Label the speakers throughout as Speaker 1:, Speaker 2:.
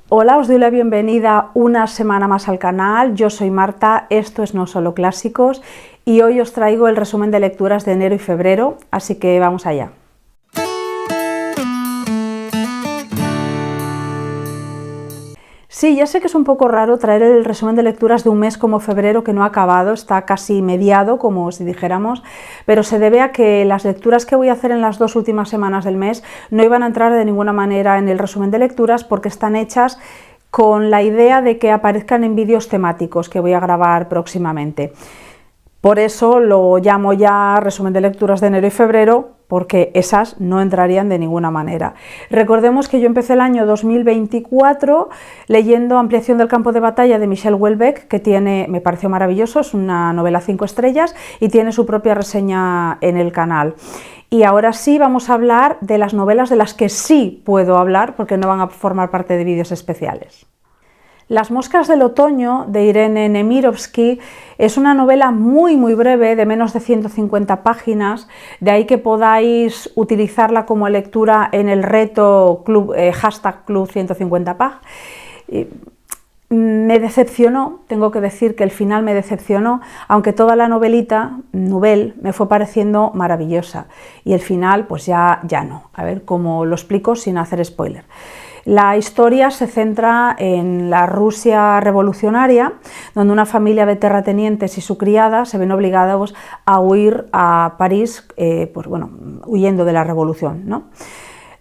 Speaker 1: Hola, os doy la bienvenida una semana más al canal. Yo soy Marta, esto es No Solo Clásicos y hoy os traigo el resumen de lecturas de enero y febrero, así que vamos allá. Sí, ya sé que es un poco raro traer el resumen de lecturas de un mes como febrero que no ha acabado, está casi mediado, como si dijéramos, pero se debe a que las lecturas que voy a hacer en las dos últimas semanas del mes no iban a entrar de ninguna manera en el resumen de lecturas porque están hechas con la idea de que aparezcan en vídeos temáticos que voy a grabar próximamente. Por eso lo llamo ya resumen de lecturas de enero y febrero, porque esas no entrarían de ninguna manera. Recordemos que yo empecé el año 2024 leyendo Ampliación del campo de batalla de Michel Houellebecq, que me pareció maravilloso, es una novela 5 estrellas y tiene su propia reseña en el canal. Y ahora sí vamos a hablar de las novelas de las que sí puedo hablar, porque no van a formar parte de vídeos especiales. Las moscas del otoño, de Irene Nemirovsky, es una novela muy breve, de menos de 150 páginas, de ahí que podáis utilizarla como lectura en el reto hashtag Club 150pag. Me decepcionó, tengo que decir que el final me decepcionó, aunque toda la novelita, me fue pareciendo maravillosa. Y el final, pues ya no. A ver cómo lo explico sin hacer spoiler. La historia se centra en la Rusia revolucionaria, donde una familia de terratenientes y su criada se ven obligados a huir a París, huyendo de la revolución, ¿no?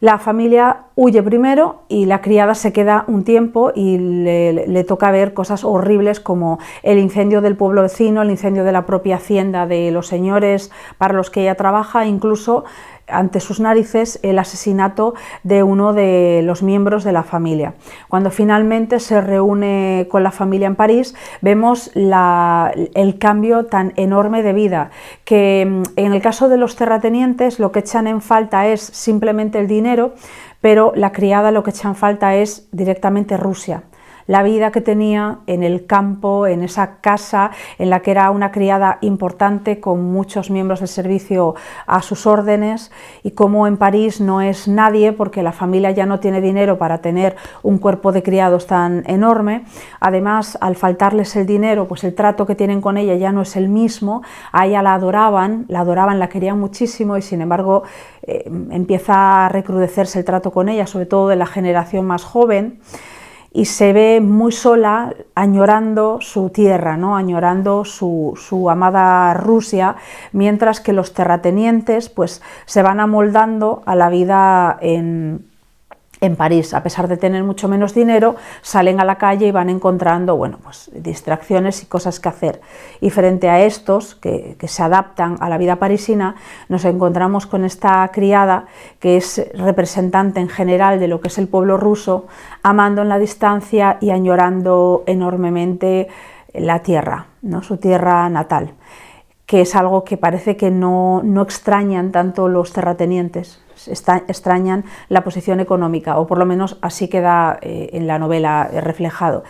Speaker 1: La familia huye primero y la criada se queda un tiempo y le toca ver cosas horribles como el incendio del pueblo vecino, el incendio de la propia hacienda de los señores para los que ella trabaja, incluso ante sus narices el asesinato de uno de los miembros de la familia. Cuando finalmente se reúne con la familia en París, vemos el cambio tan enorme de vida, que en el caso de los terratenientes lo que echan en falta es simplemente el dinero, pero la criada lo que echa en falta es directamente Rusia. La vida que tenía en el campo, en esa casa en la que era una criada importante con muchos miembros del servicio a sus órdenes, y cómo en París no es nadie porque la familia ya no tiene dinero para tener un cuerpo de criados tan enorme. Además, al faltarles el dinero, pues el trato que tienen con ella ya no es el mismo. A ella la adoraban, la querían muchísimo y sin embargo empieza a recrudecerse el trato con ella, sobre todo de la generación más joven. Y se ve muy sola, añorando su tierra, ¿no? Añorando su amada Rusia, mientras que los terratenientes pues, se van amoldando a la vida en París. A pesar de tener mucho menos dinero, salen a la calle y van encontrando distracciones y cosas que hacer. Y frente a estos, que se adaptan a la vida parisina, nos encontramos con esta criada, que es representante en general de lo que es el pueblo ruso, amando en la distancia y añorando enormemente la tierra, ¿no? Su tierra natal, que es algo que parece que no extrañan tanto los terratenientes. Extrañan la posición económica, o por lo menos así queda en la novela reflejado.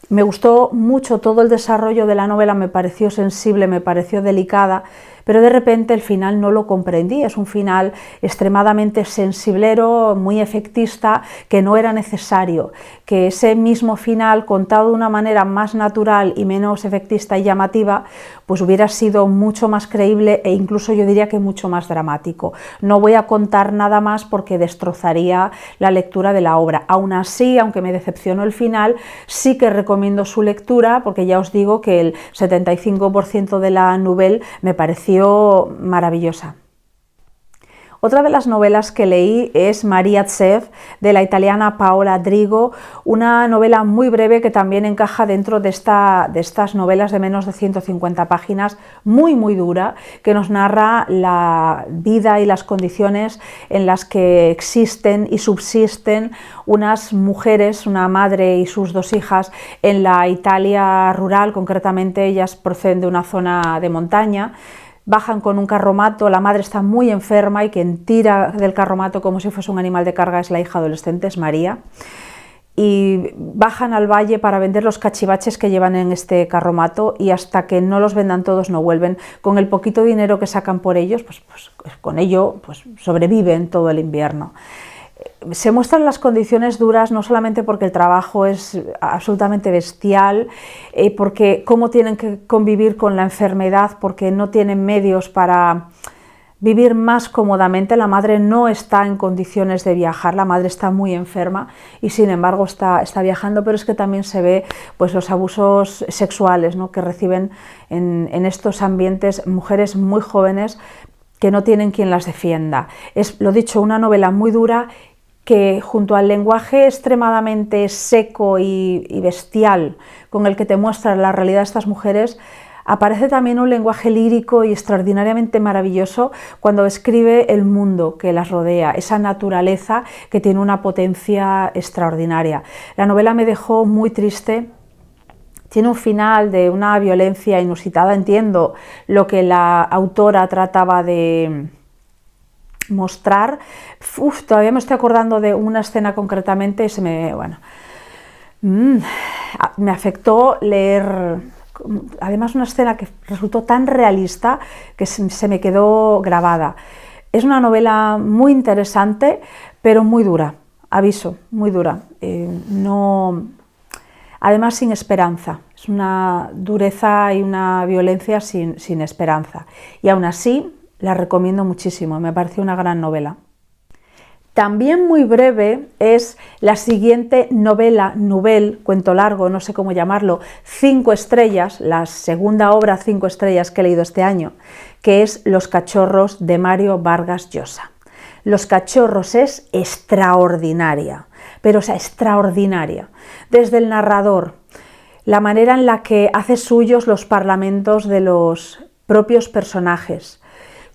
Speaker 1: Me gustó mucho todo el desarrollo de la novela, me pareció sensible, me pareció delicada, pero de repente el final no lo comprendí. Es un final extremadamente sensiblero, muy efectista, que no era necesario, que ese mismo final, contado de una manera más natural y menos efectista y llamativa, pues hubiera sido mucho más creíble e incluso yo diría que mucho más dramático. No voy a contar nada más porque destrozaría la lectura de la obra. Aún así, aunque me decepcionó el final, sí que recomiendo su lectura, porque ya os digo que el 75% de la novela me pareció maravillosa. Otra de las novelas que leí es Maria Zev, de la italiana Paola Drigo, una novela muy breve que también encaja dentro de estas novelas de menos de 150 páginas, muy dura, que nos narra la vida y las condiciones en las que existen y subsisten unas mujeres, una madre y sus dos hijas, en la Italia rural. Concretamente ellas proceden de una zona de montaña. Bajan con un carromato, la madre está muy enferma y quien tira del carromato como si fuese un animal de carga es la hija adolescente, es María. Y bajan al valle para vender los cachivaches que llevan en este carromato y hasta que no los vendan todos no vuelven. Con el poquito dinero que sacan por ellos, pues con ello sobreviven todo el invierno. Se muestran las condiciones duras no solamente porque el trabajo es absolutamente bestial, porque cómo tienen que convivir con la enfermedad, porque no tienen medios para vivir más cómodamente. La madre no está en condiciones de viajar, la madre está muy enferma y sin embargo está viajando, pero es que también se ve pues, los abusos sexuales, ¿no?, que reciben en estos ambientes mujeres muy jóvenes que no tienen quien las defienda. Es, lo dicho, una novela muy dura que junto al lenguaje extremadamente seco y bestial con el que te muestra la realidad de estas mujeres, aparece también un lenguaje lírico y extraordinariamente maravilloso cuando describe el mundo que las rodea, esa naturaleza que tiene una potencia extraordinaria. La novela me dejó muy triste. Tiene un final de una violencia inusitada. Entiendo lo que la autora trataba de mostrar. Todavía me estoy acordando de una escena concretamente y me afectó leer, además una escena que resultó tan realista que se me quedó grabada. Es una novela muy interesante, pero muy dura, aviso, muy dura. Además sin esperanza, es una dureza y una violencia sin esperanza. Y aún así la recomiendo muchísimo, me pareció una gran novela. También muy breve es la siguiente novela, cuento largo, no sé cómo llamarlo, 5 estrellas, la segunda obra 5 estrellas que he leído este año, que es Los cachorros de Mario Vargas Llosa. Los cachorros es extraordinaria, pero o sea, extraordinaria. Desde el narrador, la manera en la que hace suyos los parlamentos de los propios personajes,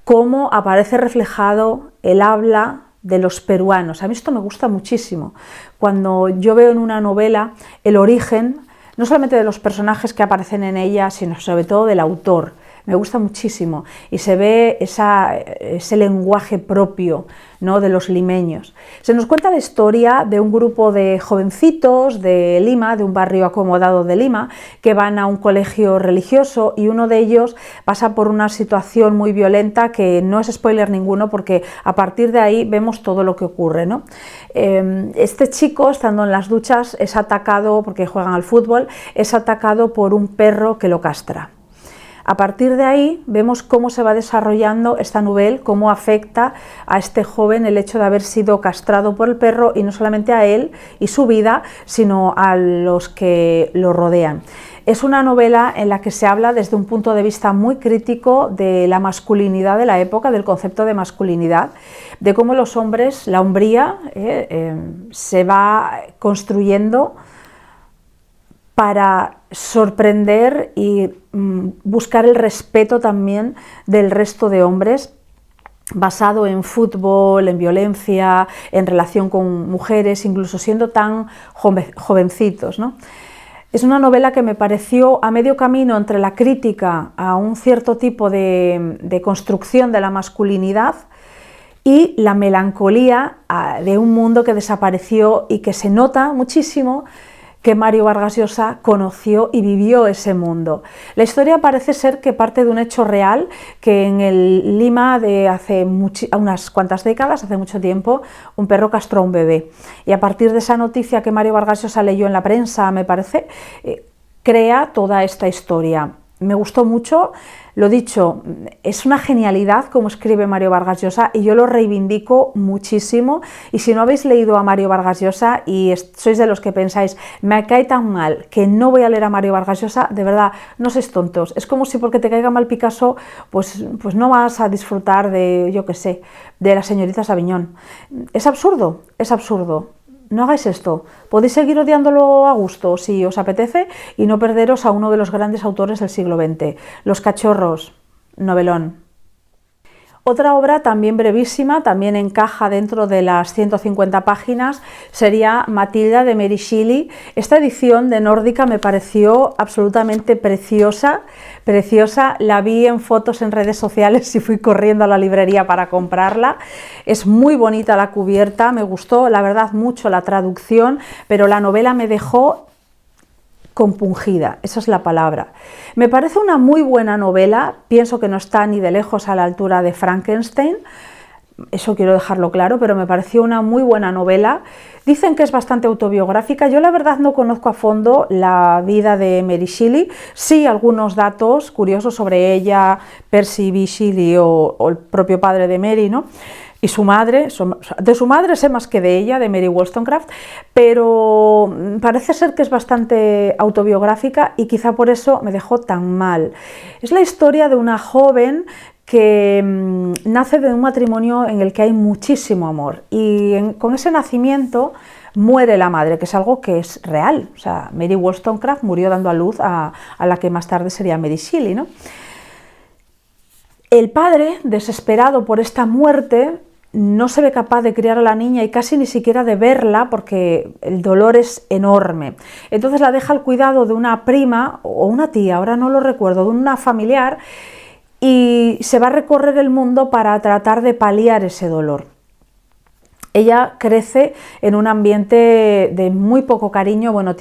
Speaker 1: cómo aparece reflejado el habla de los peruanos. A mí esto me gusta muchísimo. Cuando yo veo en una novela el origen, no solamente de los personajes que aparecen en ella, sino sobre todo del autor. Me gusta muchísimo y se ve ese lenguaje propio, ¿no?, de los limeños. Se nos cuenta la historia de un grupo de jovencitos de Lima, de un barrio acomodado de Lima, que van a un colegio religioso y uno de ellos pasa por una situación muy violenta que no es spoiler ninguno porque a partir de ahí vemos todo lo que ocurre, ¿no? Este chico, estando en las duchas, es atacado, porque juegan al fútbol, es atacado por un perro que lo castra. A partir de ahí vemos cómo se va desarrollando esta novela, cómo afecta a este joven el hecho de haber sido castrado por el perro y no solamente a él y su vida, sino a los que lo rodean. Es una novela en la que se habla desde un punto de vista muy crítico de la masculinidad de la época, del concepto de masculinidad, de cómo los hombres, la hombría, se va construyendo para sorprender y buscar el respeto también del resto de hombres, basado en fútbol, en violencia, en relación con mujeres, incluso siendo tan jovencitos, ¿no? Es una novela que me pareció a medio camino entre la crítica a un cierto tipo de construcción de la masculinidad y la melancolía de un mundo que desapareció y que se nota muchísimo que Mario Vargas Llosa conoció y vivió ese mundo. La historia parece ser que parte de un hecho real, que en el Lima de hace unas cuantas décadas, hace mucho tiempo, un perro castró a un bebé. Y a partir de esa noticia que Mario Vargas Llosa leyó en la prensa, me parece, crea toda esta historia. Me gustó mucho, lo dicho, es una genialidad como escribe Mario Vargas Llosa y yo lo reivindico muchísimo. Y si no habéis leído a Mario Vargas Llosa y sois de los que pensáis, me cae tan mal que no voy a leer a Mario Vargas Llosa, de verdad, no sois tontos. Es como si porque te caiga mal Picasso, pues no vas a disfrutar de, yo qué sé, de la señorita Saviñón. Es absurdo, es absurdo. No hagáis esto, podéis seguir odiándolo a gusto si os apetece y no perderos a uno de los grandes autores del siglo XX. Los cachorros, novelón. Otra obra también brevísima, también encaja dentro de las 150 páginas, sería Matilda de Mary Shelley. Esta edición de Nórdica me pareció absolutamente preciosa, la vi en fotos en redes sociales y fui corriendo a la librería para comprarla. Es muy bonita la cubierta, me gustó la verdad mucho la traducción, pero la novela me dejó compungida, esa es la palabra. Me parece una muy buena novela, pienso que no está ni de lejos a la altura de Frankenstein, eso quiero dejarlo claro, pero me pareció una muy buena novela. Dicen que es bastante autobiográfica. Yo la verdad no conozco a fondo la vida de Mary Shelley, sí algunos datos curiosos sobre ella, Percy B. Shelley o el propio padre de Mary, ¿no? Y su madre, de su madre sé más que de ella, de Mary Wollstonecraft, pero parece ser que es bastante autobiográfica y quizá por eso me dejó tan mal. Es la historia de una joven que nace de un matrimonio en el que hay muchísimo amor y con ese nacimiento muere la madre, que es algo que es real. O sea, Mary Wollstonecraft murió dando a luz a la que más tarde sería Mary Shelley, ¿no? El padre, desesperado por esta muerte, no se ve capaz de criar a la niña y casi ni siquiera de verla porque el dolor es enorme. Entonces la deja al cuidado de una prima o una tía, ahora no lo recuerdo, de una familiar, y se va a recorrer el mundo para tratar de paliar ese dolor. Ella crece en un ambiente de muy poco cariño. Bueno,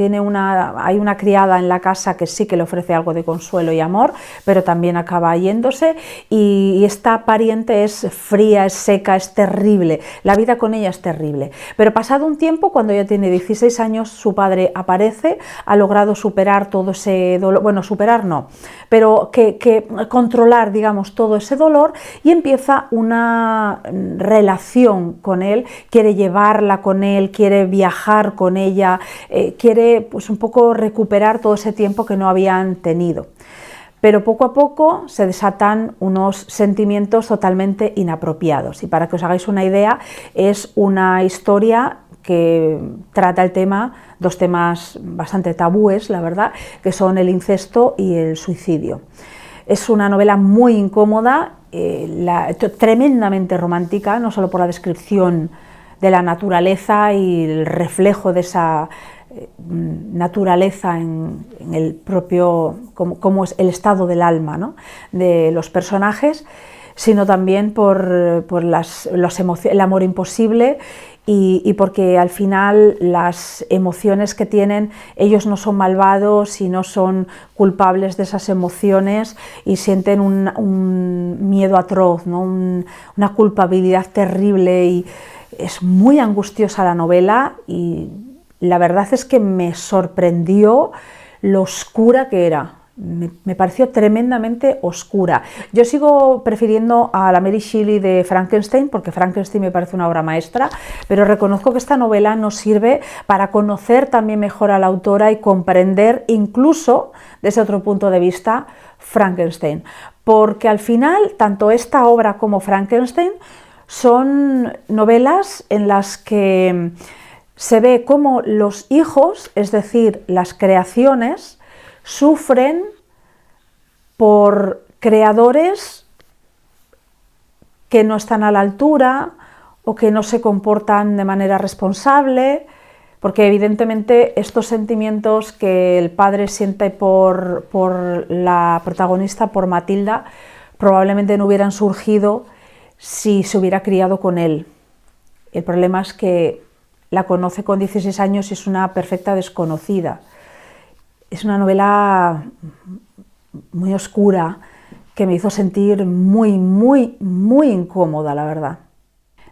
Speaker 1: hay una criada en la casa que sí que le ofrece algo de consuelo y amor, pero también acaba yéndose, y esta pariente es fría, es seca, es terrible. La vida con ella es terrible. Pero pasado un tiempo, cuando ella tiene 16 años, su padre aparece, ha logrado superar todo ese dolor, bueno, superar no, pero que controlar, digamos, todo ese dolor, y empieza una relación con él. Quiere llevarla con él, quiere viajar con ella, quiere pues un poco recuperar todo ese tiempo que no habían tenido. Pero poco a poco se desatan unos sentimientos totalmente inapropiados, y para que os hagáis una idea, es una historia que trata dos temas bastante tabúes, la verdad, que son el incesto y el suicidio. Es una novela muy incómoda, tremendamente romántica, no solo por la descripción de la naturaleza y el reflejo de esa naturaleza en el propio, como es el estado del alma, ¿no?, de los personajes, sino también por el amor imposible, y porque al final las emociones que tienen, ellos no son malvados y no son culpables de esas emociones, y sienten un miedo atroz, ¿no?, una culpabilidad terrible, y es muy angustiosa la novela, y la verdad es que me sorprendió lo oscura que era. Me pareció tremendamente oscura. Yo sigo prefiriendo a la Mary Shelley de Frankenstein, porque Frankenstein me parece una obra maestra, pero reconozco que esta novela nos sirve para conocer también mejor a la autora y comprender, incluso desde otro punto de vista, Frankenstein, porque al final tanto esta obra como Frankenstein son novelas en las que se ve cómo los hijos, es decir, las creaciones, sufren por creadores que no están a la altura o que no se comportan de manera responsable, porque evidentemente estos sentimientos que el padre siente por la protagonista, por Matilda, probablemente no hubieran surgido si se hubiera criado con él. El problema es que la conoce con 16 años y es una perfecta desconocida. Es una novela muy oscura que me hizo sentir muy, muy, muy incómoda, la verdad.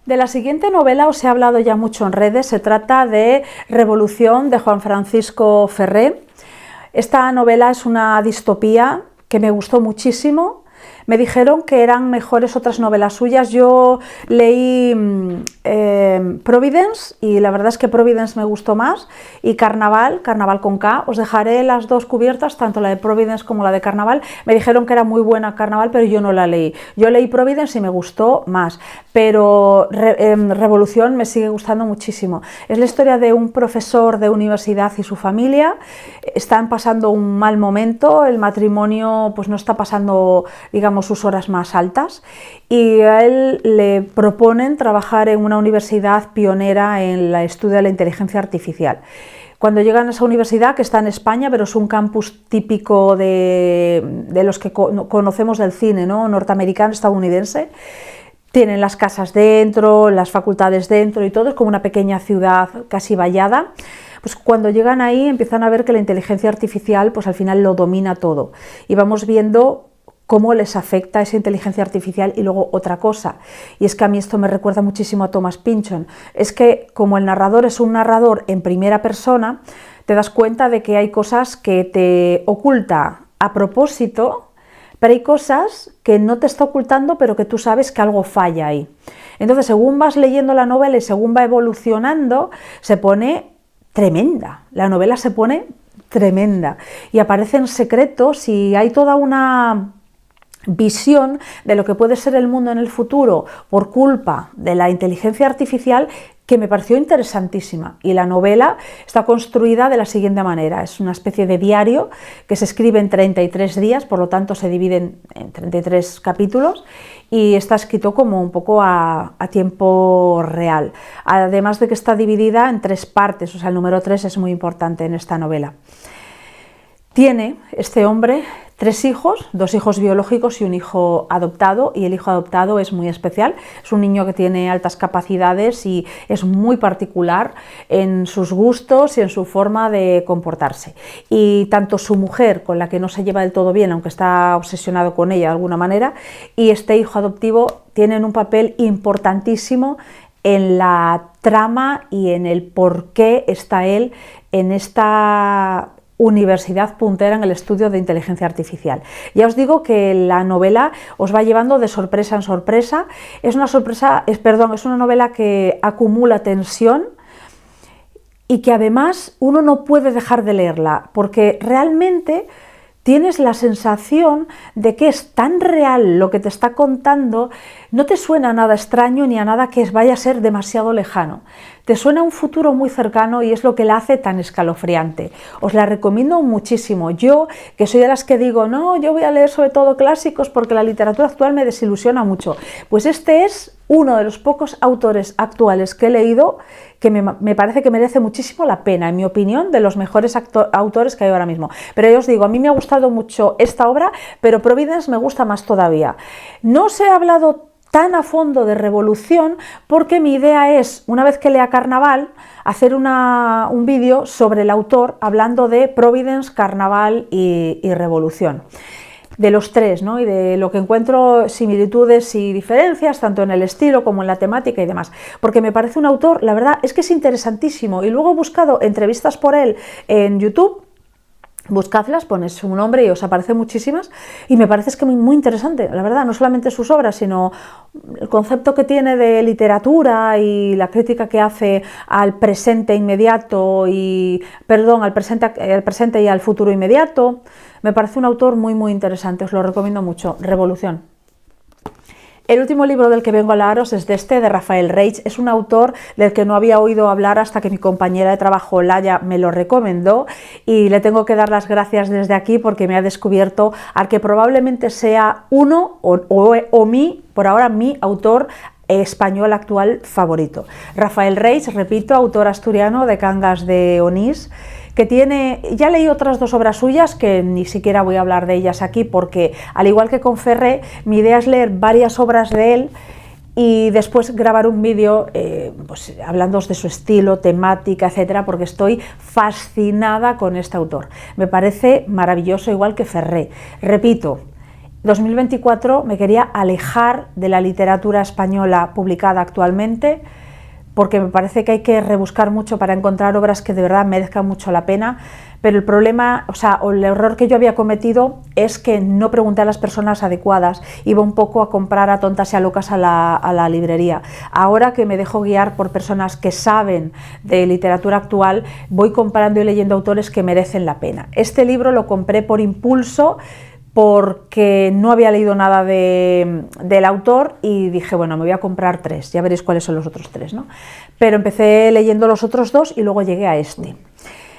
Speaker 1: De la siguiente novela os he hablado ya mucho en redes. Se trata de Revolución, de Juan Francisco Ferrer. Esta novela es una distopía que me gustó muchísimo. Me dijeron que eran mejores otras novelas suyas. Yo leí Providence, y la verdad es que Providence me gustó más, y Carnaval con K. Os dejaré las dos cubiertas, tanto la de Providence como la de Carnaval. Me dijeron que era muy buena Carnaval, pero yo no la leí. Yo leí Providence y me gustó más, pero Revolución me sigue gustando muchísimo. Es la historia de un profesor de universidad y su familia. Están pasando un mal momento, el matrimonio pues no está pasando, digamos, sus horas más altas, y a él le proponen trabajar en una universidad pionera en el estudio de la inteligencia artificial. Cuando llegan a esa universidad, que está en España, pero es un campus típico de los que conocemos del cine, ¿no?, norteamericano, estadounidense, tienen las casas dentro, las facultades dentro y todo, es como una pequeña ciudad casi vallada. Pues cuando llegan ahí empiezan a ver que la inteligencia artificial pues al final lo domina todo, y vamos viendo cómo les afecta esa inteligencia artificial. Y luego otra cosa, y es que a mí esto me recuerda muchísimo a Thomas Pynchon, es que como el narrador es un narrador en primera persona, te das cuenta de que hay cosas que te oculta a propósito, pero hay cosas que no te está ocultando, pero que tú sabes que algo falla ahí. Entonces, según vas leyendo la novela y según va evolucionando, se pone tremenda. La novela se pone tremenda y aparecen secretos y hay toda una visión de lo que puede ser el mundo en el futuro por culpa de la inteligencia artificial que me pareció interesantísima. Y la novela está construida de la siguiente manera: es una especie de diario que se escribe en 33 días, por lo tanto se divide en 33 capítulos y está escrito como un poco a tiempo real, además de que está dividida en 3 partes, o sea, el número 3 es muy importante en esta novela. Tiene este hombre 3 hijos, 2 hijos biológicos y un hijo adoptado, y el hijo adoptado es muy especial, es un niño que tiene altas capacidades y es muy particular en sus gustos y en su forma de comportarse. Y tanto su mujer, con la que no se lleva del todo bien, aunque está obsesionado con ella de alguna manera, y este hijo adoptivo tienen un papel importantísimo en la trama y en el por qué está él en esta universidad puntera en el estudio de inteligencia artificial. Ya os digo que la novela os va llevando de sorpresa en sorpresa. Es una novela que acumula tensión y que además uno no puede dejar de leerla, porque realmente tienes la sensación de que es tan real lo que te está contando, no te suena a nada extraño ni a nada que vaya a ser demasiado lejano. Te suena a un futuro muy cercano y es lo que la hace tan escalofriante. Os la recomiendo muchísimo. Yo, que soy de las que digo, no, yo voy a leer sobre todo clásicos porque la literatura actual me desilusiona mucho, pues este es uno de los pocos autores actuales que he leído que me parece que merece muchísimo la pena, en mi opinión, de los mejores autores que hay ahora mismo. Pero yo os digo, a mí me ha gustado mucho esta obra, pero Providence me gusta más todavía. No os he hablado tan a fondo de Revolución porque mi idea es, una vez que lea Carnaval, hacer un vídeo sobre el autor hablando de Providence, Carnaval y Revolución. De los 3, ¿no? Y de lo que encuentro similitudes y diferencias, tanto en el estilo como en la temática y demás. Porque me parece un autor, la verdad, es que es interesantísimo. Y luego he buscado entrevistas por él en YouTube. Buscadlas, ponéis su nombre y os aparecen muchísimas y me parece que muy interesante, la verdad, no solamente sus obras, sino el concepto que tiene de literatura y la crítica que hace al presente inmediato al presente y al futuro inmediato. Me parece un autor muy interesante, os lo recomiendo mucho. Revolución. El último libro del que vengo a hablaros es de Rafael Reig. Es un autor del que no había oído hablar hasta que mi compañera de trabajo, Laia, me lo recomendó y le tengo que dar las gracias desde aquí porque me ha descubierto al que probablemente sea por ahora mi autor español actual favorito. Rafael Reig, repito, autor asturiano de Cangas de Onís, que ya leí otras 2 obras suyas que ni siquiera voy a hablar de ellas aquí porque, al igual que con Ferré, mi idea es leer varias obras de él y después grabar un vídeo pues, hablando de su estilo, temática, etcétera, porque estoy fascinada con este autor. Me parece maravilloso, igual que Ferré. Repito, 2024 me quería alejar de la literatura española publicada actualmente, porque me parece que hay que rebuscar mucho para encontrar obras que de verdad merezcan mucho la pena, pero el problema, o el error que yo había cometido es que no pregunté a las personas adecuadas, iba un poco a comprar a tontas y a locas a la librería. Ahora que me dejo guiar por personas que saben de literatura actual, voy comprando y leyendo autores que merecen la pena. Este libro lo compré por impulso, porque no había leído nada del autor y dije, bueno, me voy a comprar 3, ya veréis cuáles son los otros 3, ¿no? Pero empecé leyendo los otros 2 y luego llegué a este.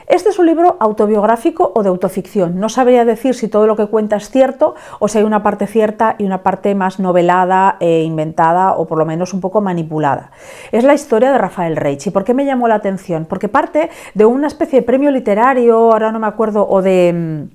Speaker 1: Este es un libro autobiográfico o de autoficción. No sabría decir si todo lo que cuenta es cierto o si hay una parte cierta y una parte más novelada e inventada o por lo menos un poco manipulada. Es la historia de Rafael Reig. ¿Y por qué me llamó la atención? Porque parte de una especie de premio literario, ahora no me acuerdo, o de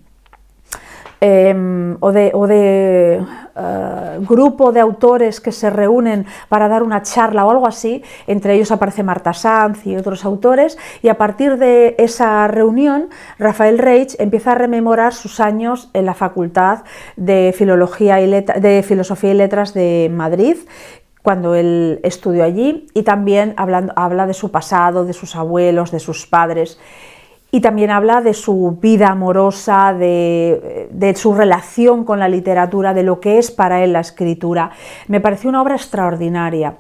Speaker 1: grupo de autores que se reúnen para dar una charla o algo así. Entre ellos aparece Marta Sanz y otros autores, y a partir de esa reunión Rafael Reich empieza a rememorar sus años en la Facultad de Filosofía y Letras de Madrid, cuando él estudió allí, y también habla de su pasado, de sus abuelos, de sus padres. Y también habla de su vida amorosa, de su relación con la literatura, de lo que es para él la escritura. Me pareció una obra extraordinaria.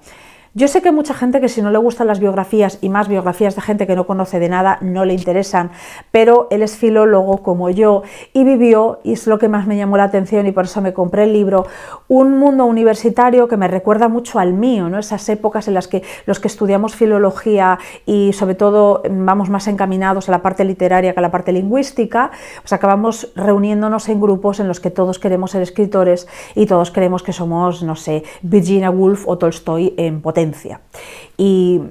Speaker 1: Yo sé que hay mucha gente que si no le gustan las biografías, y más biografías de gente que no conoce de nada, no le interesan, pero él es filólogo como yo y vivió, y es lo que más me llamó la atención y por eso me compré el libro, un mundo universitario que me recuerda mucho al mío, ¿no? Esas épocas en las que los que estudiamos filología y sobre todo vamos más encaminados a la parte literaria que a la parte lingüística, pues acabamos reuniéndonos en grupos en los que todos queremos ser escritores y todos creemos que somos, no sé, Virginia Woolf o Tolstoy en potencia. Y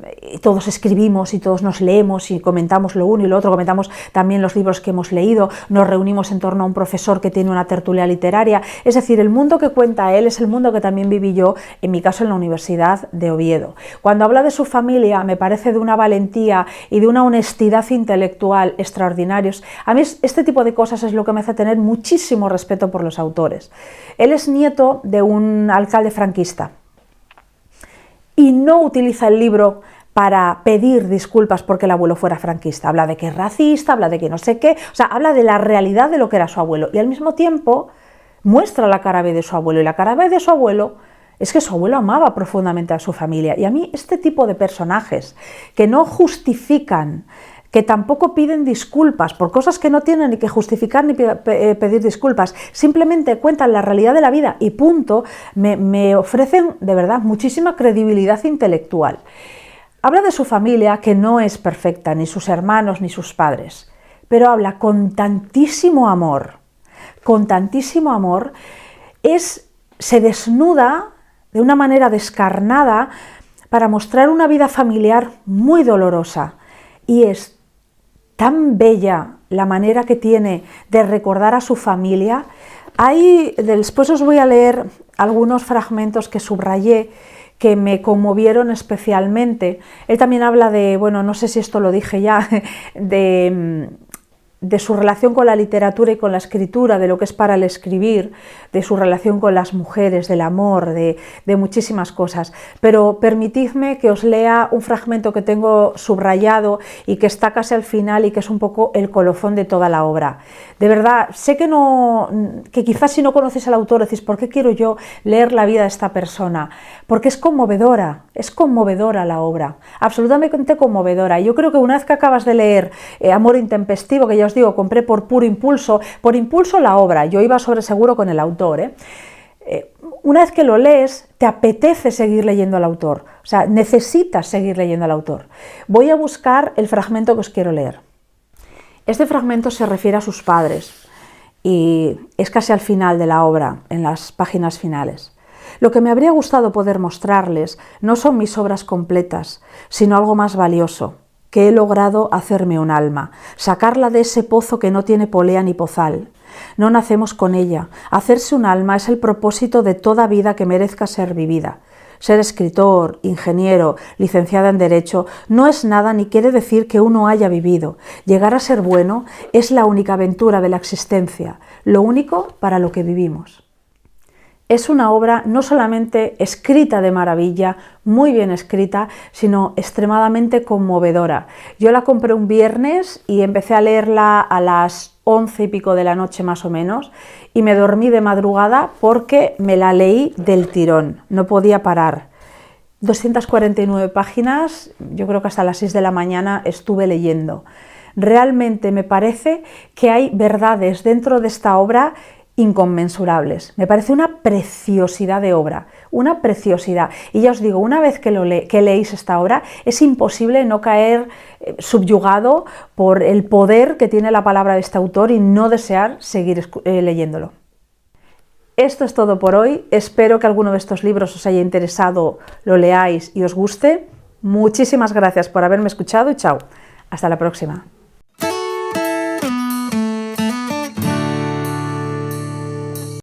Speaker 1: todos escribimos y todos nos leemos y comentamos lo uno y lo otro, comentamos también los libros que hemos leído, nos reunimos en torno a un profesor que tiene una tertulia literaria. Es decir, el mundo que cuenta él es el mundo que también viví yo, en mi caso en la Universidad de Oviedo. Cuando habla de su familia me parece de una valentía y de una honestidad intelectual extraordinarios. A mí este tipo de cosas es lo que me hace tener muchísimo respeto por los autores. Él es nieto de un alcalde franquista y no utiliza el libro para pedir disculpas porque el abuelo fuera franquista. Habla de que es racista, habla de que no sé qué, o sea, habla de la realidad de lo que era su abuelo y al mismo tiempo muestra la cara B de su abuelo, y la cara B de su abuelo es que su abuelo amaba profundamente a su familia. Y a mí este tipo de personajes que no justifican, que tampoco piden disculpas por cosas que no tienen ni que justificar ni pedir disculpas, simplemente cuentan la realidad de la vida y punto, me ofrecen de verdad muchísima credibilidad intelectual. Habla de su familia, que no es perfecta, ni sus hermanos ni sus padres, pero habla con tantísimo amor, se desnuda de una manera descarnada para mostrar una vida familiar muy dolorosa, y es tan bella la manera que tiene de recordar a su familia. Después os voy a leer algunos fragmentos que subrayé que me conmovieron especialmente. Él también habla de, bueno, no sé si esto lo dije ya, de su relación con la literatura y con la escritura, de lo que es para él escribir, de su relación con las mujeres, del amor, de muchísimas cosas. Pero permitidme que os lea un fragmento que tengo subrayado y que está casi al final y que es un poco el colofón de toda la obra. De verdad, sé que quizás si no conocéis al autor decís, ¿por qué quiero yo leer la vida de esta persona? Porque es conmovedora la obra, absolutamente conmovedora. Yo creo que una vez que acabas de leer Amor intempestivo, que ya os digo, compré por puro impulso la obra, yo iba sobre seguro con el autor, una vez que lo lees, te apetece seguir leyendo al autor, o sea, necesitas seguir leyendo al autor. Voy a buscar el fragmento que os quiero leer. Este fragmento se refiere a sus padres y es casi al final de la obra, en las páginas finales. Lo que me habría gustado poder mostrarles no son mis obras completas, sino algo más valioso, que he logrado hacerme un alma, sacarla de ese pozo que no tiene polea ni pozal. No nacemos con ella. Hacerse un alma es el propósito de toda vida que merezca ser vivida. Ser escritor, ingeniero, licenciada en Derecho no es nada ni quiere decir que uno haya vivido. Llegar a ser bueno es la única aventura de la existencia, lo único para lo que vivimos. Es una obra no solamente escrita de maravilla, muy bien escrita, sino extremadamente conmovedora. Yo la compré un viernes y empecé a leerla a las 11 y pico de la noche más o menos y me dormí de madrugada porque me la leí del tirón, no podía parar. 249 páginas, yo creo que hasta las 6 de la mañana estuve leyendo. Realmente me parece que hay verdades dentro de esta obra inconmensurables. Me parece una preciosidad de obra, una preciosidad. Y ya os digo, una vez que leéis esta obra, es imposible no caer subyugado por el poder que tiene la palabra de este autor y no desear seguir leyéndolo. Esto es todo por hoy. Espero que alguno de estos libros os haya interesado, lo leáis y os guste. Muchísimas gracias por haberme escuchado y chao. Hasta la próxima.